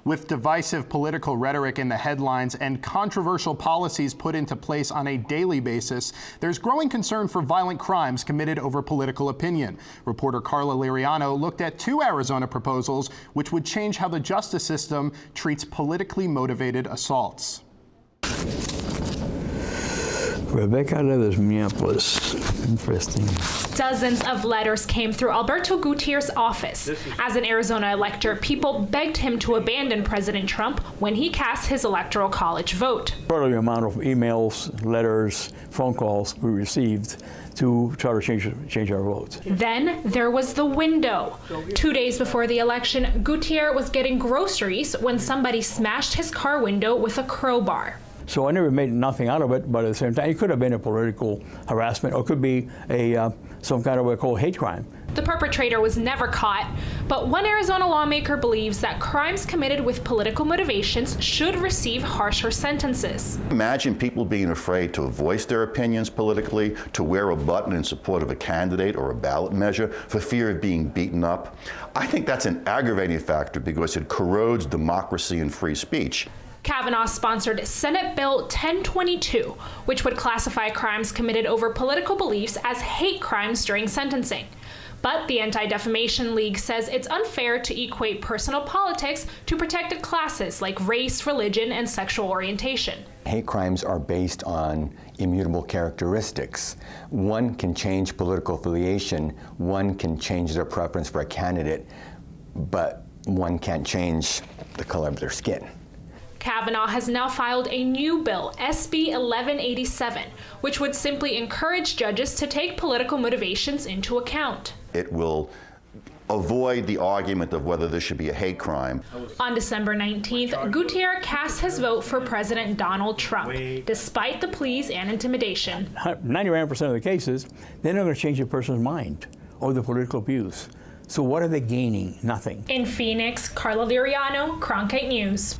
With divisive political rhetoric in the headlines and controversial policies put into place on a daily basis, there's growing concern for violent crimes committed over political opinion. Reporter Karla Liriano looked at 2 Arizona proposals which would change how the justice system treats politically motivated assaults. Rebecca lives in Minneapolis. Interesting. Dozens of letters came through Alberto Gutier's office. As an Arizona elector, people begged him to abandon President Trump when he cast his electoral college vote. Probably the amount of emails, letters, phone calls we received to try to change our vote. Then there was the window. 2 days before the election, Gutier was getting groceries when somebody smashed his car window with a crowbar. So I never made nothing out of it, but at the same time, it could have been a political harassment, or it could be some kind of what we call hate crime. The perpetrator was never caught, but one Arizona lawmaker believes that crimes committed with political motivations should receive harsher sentences. Imagine people being afraid to voice their opinions politically, to wear a button in support of a candidate or a ballot measure for fear of being beaten up. I think that's an aggravating factor because it corrodes democracy and free speech. Kavanagh sponsored Senate Bill 1022, which would classify crimes committed over political beliefs as hate crimes during sentencing. But the Anti-Defamation League says it's unfair to equate personal politics to protected classes like race, religion, and sexual orientation. Hate crimes are based on immutable characteristics. One can change political affiliation, one can change their preference for a candidate, but one can't change the color of their skin. Kavanagh has now filed a new bill, SB 1187, which would simply encourage judges to take political motivations into account. It will avoid the argument of whether this should be a hate crime. On December 19th, Gutier cast his vote for President Donald Trump, despite the pleas and intimidation. 99% of the cases, they're not going to change a person's mind or their political views. So what are they gaining? Nothing. In Phoenix, Karla Liriano, Cronkite News.